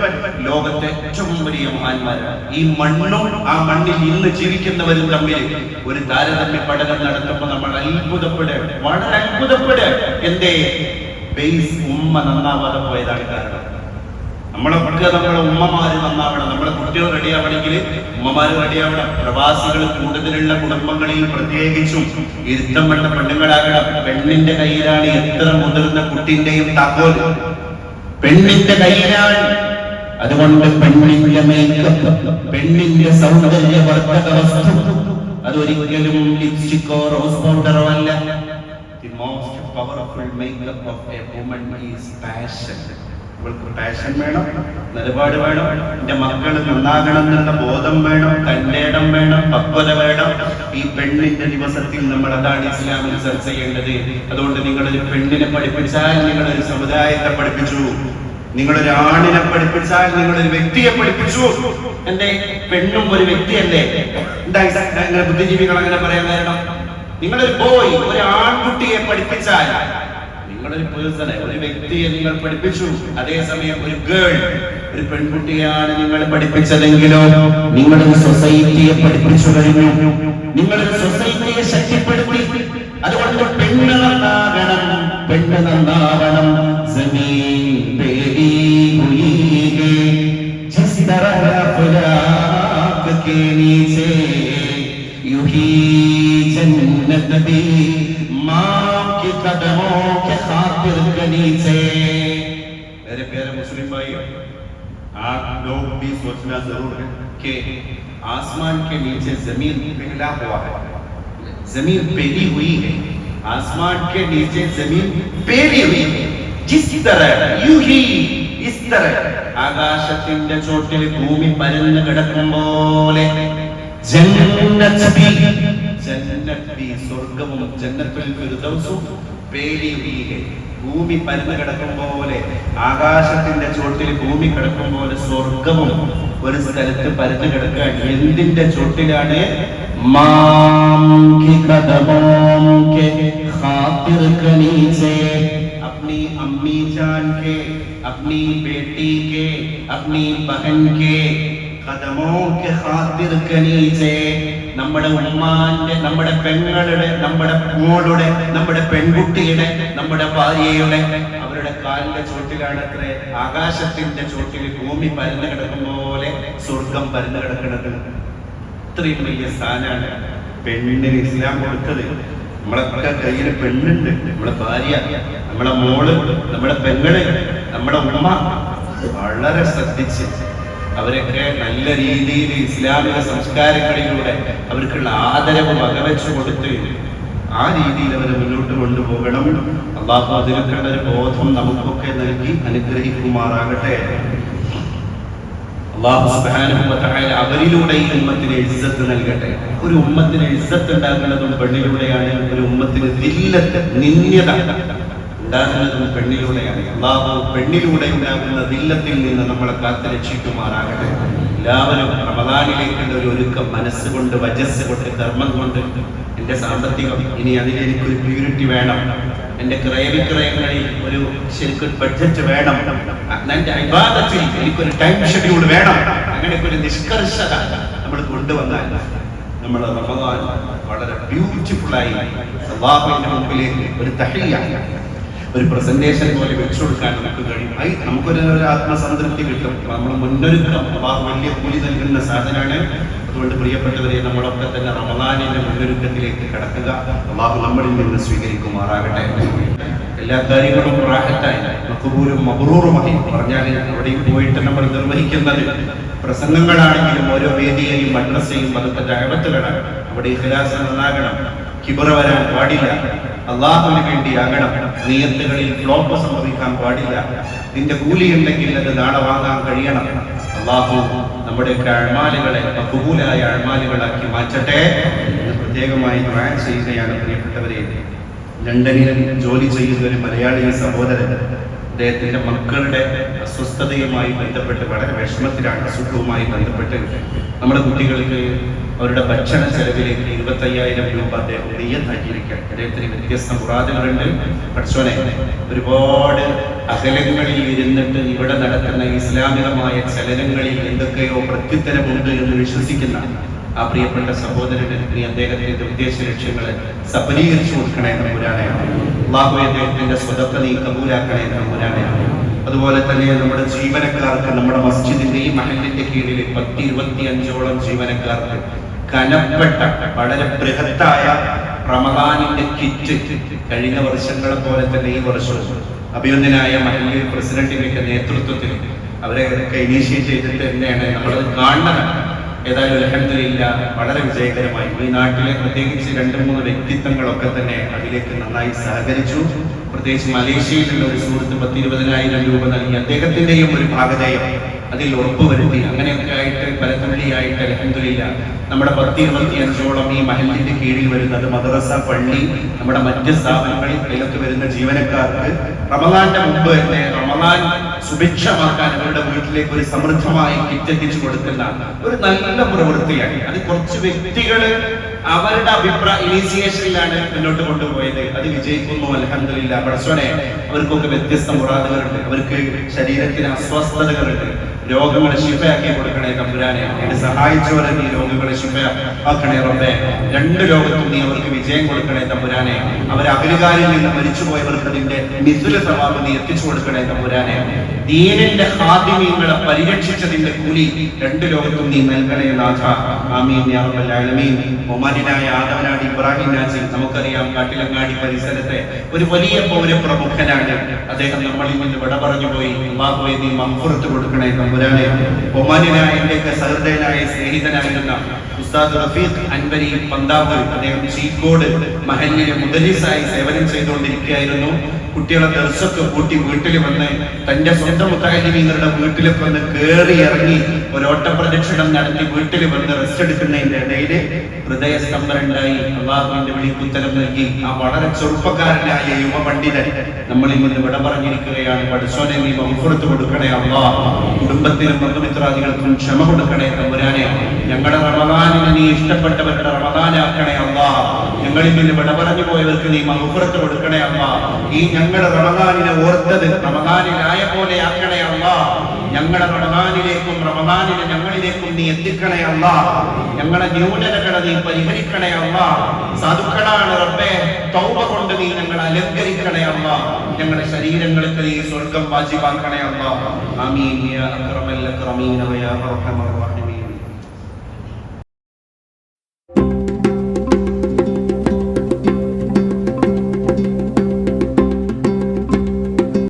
ലോകത്തെ ഏറ്റവും വലിയ മഹാന്മാരാണ്. ഈ മണ്ണും ആ മണ്ണിൽ ഇന്ന് ജീവിക്കുന്നവരും തമ്മിൽ ഒരു താരതമ്യ പഠനം നടത്തുമ്പോൾ നമ്മൾ അത്ഭുതപ്പെടുക, വളരെ അത്ഭുതപ്പെടുക. എന്തേ? ബേസ് ഉമ്മ നന്നാവാതെ പോയതാണ് കാരണം. നമ്മളെ ഉമ്മമാര് നന്നാവണം. നമ്മളെ കുട്ടികൾ റെഡിയാവണമെങ്കിൽ ഉമ്മമാര് റെഡിയാവണം. പ്രവാസികൾ കൂടുതലുള്ള കുടുംബങ്ങളിൽ പ്രത്യേകിച്ചും ഇരുത്തം വേണ്ട പെണ്ണുങ്ങളാകണം. പെണ്ണിന്റെ കയ്യിലാണ് എത്ര മുതിർന്ന കുട്ടിന്റെയും താക്കോൽ, പെണ്ണിന്റെ കയ്യിലാണ്. അതുകൊണ്ട് പെണ്ണിന്റെ മേക്കപ്പ്, പെണ്ണിന്റെ സൗന്ദര്യവർദ്ധക വസ്തു അതൊരിക്കലും ലിപ്സ്റ്റിക്കോ റോസ് പൗഡറോ അല്ല. The most powerful makeup of a woman is passion. Passion വേണം, നിലപാട് വേണം, എന്റെ മക്കൾ നന്നാകണം എന്നുള്ള ബോധം വേണം, തന്റെ ഇടം വേണം, പക്വത വേണം. ഈ പെണ്ണിന്റെ ദിവസത്തിൽ നമ്മൾ അതാണ് ഇസ്ലാമിൽ ചർച്ച ചെയ്യേണ്ടത്. അതുകൊണ്ട് നിങ്ങളൊരു പെണ്ണിനെ പഠിപ്പിച്ചാൽ നിങ്ങളൊരു സമുദായത്തെ പഠിപ്പിച്ചു, നിങ്ങളൊരു ആണിനെ പഠിപ്പിച്ചാൽ നിങ്ങളൊരു വ്യക്തിയെ പഠിപ്പിച്ചു. എന്റെ പെണ്ണും ഒരു വ്യക്തിയല്ലേ? എന്താ ബുദ്ധിജീവികൾ അങ്ങനെ പറയാൻ കാരണം? നിങ്ങളൊരു ബോയ്, ഒരു ആൺകുട്ടിയെ പഠിപ്പിച്ചാൽ നിങ്ങളൊരു പേഴ്സണെ, ഒരു വ്യക്തിയെ നിങ്ങൾ പഠിപ്പിച്ചു. അതേസമയം ഒരു ഗേൾ, ഒരു പെൺകുട്ടിയാണ് നിങ്ങൾ പഠിപ്പിച്ചതെങ്കിലോ നിങ്ങളൊരു സൊസൈറ്റിയെ പഠിപ്പിച്ചു കഴിഞ്ഞു, നിങ്ങളൊരു സൊസൈറ്റിയെ ശക്തിപ്പെടുത്തി. അതുകൊണ്ട് പെണ്ണ് നന്നാകണം, പെണ്ണ് നന്നാവണം. ജമീൻ പേരി ഹുയി ഹൈ ജിസ് തരഹ ഫലാഖ് കെ നീചെ യുഹി ജന്നത് ബി के कदमों के खातिर गली से। मेरे प्यारे मुस्लिम भाइयों, आप लोग भी सोचना जरूर है कि आसमान के नीचे जमीन फैला हुआ है, जमीन फैली हुई है, आसमान के नीचे जमीन फैली हुई है. जिस तरह यूं ही इस तरह ആകാശത്തിന്റെ ചോട്ടിൽ ഭൂമി പരന്നു കിടക്കുമ്പോലെ സ്വർഗവും ജന്നത്തുൽ ഫിർദൗസും ഭൂമി പരന്നു കിടക്കും പോലെ, ആകാശത്തിന്റെ ചോട്ടിൽ ഭൂമി കിടക്കും പോലെ സ്വർഗവും ഒരു സ്ഥലത്ത് പരന്നു കിടക്കാൻ. എന്തിന്റെ ചോട്ടിലാണ്? अपनी अम्मी जान के, अपनी बेटी के, अपनी बहन के ഖദമോं के खातिर कनीचे. നമ്മുടെ ഉമ്മാന്റെ, നമ്മുടെ പെങ്ങളുടെ, നമ്മുടെ മോളുടെ, നമ്മുടെ പെൺകുട്ടിയുടെ, നമ്മുടെ ഭാര്യയുടെ അവരുടെ കാലിന്റെ ചോട്ടിലാണ് അത്ര ആകാശത്തിന്റെ ചോട്ടിൽ ഭൂമി പരന്നു കിടക്കും പോലെ സ്വർഗം പരന്നു കിടക്കുന്നത്. ഇത്രയും വലിയ സ്ഥാനാണ് പെണ്ണിന് ഇസ്ലാം കൊടുത്തത്. നമ്മളൊക്കെ കയ്യിൽ പെണ്ണുണ്ട്, നമ്മളെ ഭാര്യ, നമ്മളെ മോള്, നമ്മുടെ പെങ്ങള്, നമ്മുടെ ഉമ്മ. വളരെ ശ്രദ്ധിച്ച് അവരൊക്കെ നല്ല രീതിയിൽ ഇസ്ലാമിക സംസ്കാരങ്ങളിലൂടെ അവർക്കുള്ള ആദരവ് വകവെച്ചു കൊടുത്ത് ആ രീതിയിൽ അവർ മുന്നോട്ട് കൊണ്ടുപോകണം. അള്ളാഹു അതിനൊക്കെയുള്ള ഒരു ബോധം നമുക്കൊക്കെ നൽകി അനുഗ്രഹിക്കുമാറാകട്ടെ. അള്ളാഹു സുബ്ഹാനഹു വ തആല അവരിലൂടെ ഈ ഉമ്മത്തിന് ഇസ്സത്ത് നൽകട്ടെ. ഒരു ഉമ്മത്തിന് ഇസ്സത്ത് ഉണ്ടാകുന്നതും പെണ്ണിലൂടെയാണ്. ഒരു ഉമ്മത്തിന് ദില്ലത്ത്, നിന്ദ്യത ഉണ്ടാകുന്നതും പെണ്ണിലൂടെയാണ്. അള്ളാഹു പെണ്ണിലൂടെ ഉണ്ടാകുന്ന ദില്ലത്തിൽ നിന്ന് നമ്മളെ കാത്തു രക്ഷിക്കുമാറാകട്ടെ. എല്ലാവരും റമദാനിലേക്കുള്ള ഒരു ഒരുക്കം മനസ്സുകൊണ്ട്, വജസ്സ് കൊണ്ട്, കർമ്മം കൊണ്ട്. എൻ്റെ സാമ്പത്തികം ഇനി അതിലെനിക്കൊരു പ്യൂരിറ്റി വേണം. എൻ്റെ ക്രയവിക്രയങ്ങളിൽ ഒരു ശരിക്കും ബഡ്ജറ്റ് വേണം. എൻ്റെ ഇബാദത്തിൽ എനിക്കൊരു ടൈം ഷെഡ്യൂൾ വേണം. അങ്ങനെയൊക്കെ ഒരു നിഷ്കർഷത നമ്മൾ കൊണ്ടുവന്നാൽ നമ്മൾ റമദാൻ വളരെ ബ്യൂട്ടിഫുള്ളായി അല്ലാഹുവിന്റെ മുമ്പിലേക്ക് ഒരു തഹിയ്യ, ഒരു പ്രസന്റേഷൻ പോലെ വെച്ചു കൊടുക്കാൻ നമുക്ക് കഴിയും. നമുക്കൊരു ആത്മസംതൃപ്തി കിട്ടും. നമ്മൾ മുന്നൊരുക്കം അല്ലാഹു വലിയ കൂലി നൽകുന്ന സാധനമാണ്. അതുകൊണ്ട് പ്രിയപ്പെട്ടവരെ, നമ്മളൊക്കെ തന്നെ റമദാനിന്റെ മുന്നൊരുക്കത്തിലേക്ക് കടക്കുക. അല്ലാഹു നമ്മളിൽ നിന്ന് സ്വീകരിക്കുമാറാകട്ടെ. എല്ലാ കാര്യങ്ങളും റാഹത്തായി മഖ്ബൂലും മബ്റൂറുമായി പറഞ്ഞാൽ അവിടെയും പോയിട്ട് നമ്മൾ നിർവഹിക്കുന്നത് പ്രസംഗങ്ങളാണെങ്കിലും ഓരോ വേദിയെയും മദ്രസയും അതൊക്കെ ദഅവത്തുകളാണ്. അവിടെ ഇഖ്ലാസ് നന്നാകണം, കിബ്ർ വരാൻ പാടില്ല, അള്ളാഹുവിന് വേണ്ടിയാകണം. നിയത്തുകളിൽ ഫ്ലോപ്പ് സംഭവിക്കാൻ പാടില്ല. നിന്റെ കൂലി ഉണ്ടെങ്കിൽ അത് നാളെ വാങ്ങാൻ കഴിയണം. അള്ളാഹു നമ്മുടെ അഅ്മാലുകളെ മഖ്ബൂലായ അഅ്മാലുകളാക്കി മാറ്റട്ടെ എന്ന് പ്രത്യേകമായി ദുആ ചെയ്യുകയാണ്. പ്രിയപ്പെട്ടവരെ, ലണ്ടനിൽ ജോലി ചെയ്യുന്ന ഒരു മലയാളി സഹോദരൻ, അദ്ദേഹത്തിന്റെ മക്കളുടെ അസ്വസ്ഥതയുമായി ബന്ധപ്പെട്ട് വളരെ വിഷമത്തിലാണ്. അസുഖവുമായി ബന്ധപ്പെട്ട് നമ്മുടെ കുട്ടികൾക്ക് അവരുടെ ഭക്ഷണ ചെലവിലേക്ക് 25,000 രൂപ അദ്ദേഹം നിയ്യത്താക്കിയിരിക്കാൻ. അദ്ദേഹത്തിന് വ്യത്യസ്ത മുറാദുകളുണ്ട്. പഠിച്ചോനെ, ഒരുപാട് അകലങ്ങളിൽ ഇരുന്നിട്ട് ഇവിടെ നടക്കുന്ന ഇസ്ലാമികമായ ചലനങ്ങളിൽ എന്തൊക്കെയോ പ്രത്യുത്തരമുണ്ട് എന്ന് വിശ്വസിക്കുന്ന ആ പ്രിയപ്പെട്ട സഹോദരന് നീ അദ്ദേഹത്തിന്റെ ഉദ്ദേശ ലക്ഷ്യങ്ങളെ സഫലീകരിച്ചു കൊടുക്കണേ തമ്പുരാനെ. അല്ലാഹുവേ, അദ്ദേഹത്തിന്റെ സ്വതക്ക നീ കബൂലാക്കണേ തമ്പുരാനെ. അതുപോലെ തന്നെ നമ്മുടെ ജീവനക്കാർക്ക്, നമ്മുടെ മസ്ജിദിന്റെ ഈ മഹല്ലിന്റെ കീഴിൽ 10-25ഓളം ജീവനക്കാർക്ക് കനപ്പെട്ട വളരെ ബൃഹത്തായ റമദാനിന്റെ കിറ്റ് കഴിഞ്ഞ വർഷങ്ങളെ പോലെ തന്നെ ഈ വർഷവും അഭിനന്ദനായ മഹല്ല് പ്രസിഡന്റിന്റെ നേതൃത്വത്തിൽ അവരെ ഇനീഷ്യേറ്റ് ചെയ്തിട്ട് തന്നെയാണ് നമ്മളത് കാണുന്നത്. ഏതായാലും അൽഹംദുലില്ലാ വളരെ വിജയകരമായി ഈ നാട്ടിലെ പ്രത്യേകിച്ച് 2-3 വ്യക്തിത്വങ്ങളൊക്കെ തന്നെ അതിലേക്ക് നന്നായി സഹകരിച്ചു. പ്രത്യേകിച്ച് മലേഷ്യയിലുള്ള ഒരു സുഹൃത്ത് 10-20,000 രൂപ നൽകി അദ്ദേഹത്തിന്റെയും ഒരു ഭാഗധേയം അതിൽ ഉറപ്പുവരുത്തി. അങ്ങനെയൊക്കെ ആയിട്ട് പലതുള്ളിയായിട്ട് അൽഹംദുലില്ലാ നമ്മുടെ 10-25ഓളം ഈ മഹല്ലിന്റെ കീഴിൽ വരുന്നത് മദ്രസ, പള്ളി, നമ്മുടെ മറ്റ് സ്ഥാപനങ്ങളിൽ ഇതിലൊക്കെ വരുന്ന ജീവനക്കാർക്ക് റമദാന്റെ മുമ്പ് തന്നെ റമദാൻ സുഭിക്ഷമാക്കാൻ അവരുടെ വീട്ടിലേക്ക് ഒരു സമൃദ്ധമായി കിറ്റെത്തിച്ചു കൊടുക്കുന്ന ഒരു നല്ല പ്രവൃത്തിയാണ്. അത് കുറച്ച് വ്യക്തികള് അവരുടെ ഇനീസിയേഷനിലാണ് മുന്നോട്ട് കൊണ്ടുപോയത്. അത് വിജയിക്കുന്നു അൽഹംദുലില്ലാ. പടച്ചോനെ, അവർക്കൊക്കെ വ്യത്യസ്ത മുറാദുകളുണ്ട്, അവർക്ക് ശരീരത്തിന് അസ്വസ്ഥതകളുണ്ട്. രോഗങ്ങളെ ശിഫയാക്കി കൊടുക്കണേ തമ്പുരാനെ. എന്നെ സഹായിച്ചവരെ നീ രോഗങ്ങളെ ശിഫയാക്കണേ റബ്ബേ. 2 ലോകത്തും നീ അവർക്ക് വിജയം കൊടുക്കണേ തമ്പുരാനെ. അവരെ അകലുകാരിൽ നിന്ന് മരിച്ചുപോയവർക്ക് അതിന്റെ മിഥുല സവാബ് നീ എത്തിച്ചു കൊടുക്കണേ തമ്പുരാനെ. ദീനിന്റെ ഖാദിമീങ്ങളെ പരിരക്ഷിച്ചതിന്റെ കൂലി 2 ലോകത്തും നീ നൽകണേ നാഥ. ആമീൻ യാ റബ്ബൽ ആലമീൻ. ബഹുമാന്യനായ ആദവനാട് ഇബ്രാഹിം നാസി, നമുക്കറിയാം കാട്ടിലങ്ങാടി പരിസരത്തെ ഒരു വലിയ പൗരപ്രമുഖനാണ്. അദ്ദേഹം നമ്മളിൽ നിന്ന് വിട പറഞ്ഞു പോയി. അല്ലാഹുവേ, നീ മഗ്ഫിറത്ത് കൊടുക്കണേ തമ്പുരാനെ. ബഹുമാന്യനായ എന്റെയൊക്കെ സഹൃദയനായ സ്നേഹിതനായിരുന്ന ഉസ്താദ് റഫീഖ് അൻവരി പന്താവ്, അദ്ദേഹം ചീക്കോട് മഹല്ലിലെ മുദരിസായി സേവനം ചെയ്തുകൊണ്ടിരിക്കുകയായിരുന്നു. കുട്ടികളെ ദർശൊക്കെ കൂട്ടി വീട്ടിൽ വന്ന് തന്റെ സ്വന്തം മുത്തഅല്ലിമീങ്ങളുടെ വീട്ടിലൊക്കെ വന്ന് കയറി ഇറങ്ങി ഒരു ഓട്ടപ്രദക്ഷിണം നടത്തി വീട്ടിൽ വന്ന് റെസ്റ്റ് എടുക്കുന്നതിന്റെ ഇടയിൽ ഹൃദയസ്തംഭനമുണ്ടായി. അല്ലാഹുവിന്റെ വിളിക്ക് ഉത്തരം നൽകി ആ വളരെ ചെറുപ്പക്കാരനായ യുവ പണ്ഡിതൻ നമ്മളിൽ നിന്ന് വിട പറഞ്ഞിരിക്കുകയാണ്. പടച്ചോനെ, നീ മഗ്ഫിറത്ത് കൊടുക്കണേ അല്ലാഹ്. കുടുംബത്തിനും ബന്ധുമിത്രാദികൾക്കും ക്ഷമ കൊടുക്കണേ തമ്പുരാനെ. ഞങ്ങളുടെ റമദാനിനെ നീ ഇഷ്ടപ്പെട്ടവരുടെ റമദാനാക്കണേ അല്ലാഹ്. ഞങ്ങളിൽ നിന്ന് വിട പറഞ്ഞു പോയവർക്ക് നീ മഗ്ഫിറത്ത് കൊടുക്കണേ അല്ലാഹ്. ഈ ഞങ്ങളുടെ റമദാനിനെ ഓർത്തത് റമദാനിലായ പോലെ ആക്കണേ അല്ലാഹ്. ഞങ്ങളുടെ റമദാനിലേക്കും റമദാനിനെ ഞങ്ങളിലേക്കും നീ എത്തിക്കണേ അല്ലാഹ്. ഞങ്ങളുടെ ന്യൂനതകളെ നീ പരിഹരിക്കണേ അല്ലാഹ്. സാധുക്കളാണ് റബ്ബേ, തൗബ കൊണ്ട് നീ ഞങ്ങളെ അലങ്കരിക്കണേ അല്ലാഹ്. ഞങ്ങളുടെ ശരീരങ്ങൾക്ക് നീ സ്വർഗ്ഗം വാജിബാക്കണേ അല്ലാഹ്. ആമീൻ യാ അക്രമൽ അക്രമീന വയാ അർഹമർ റഹീം.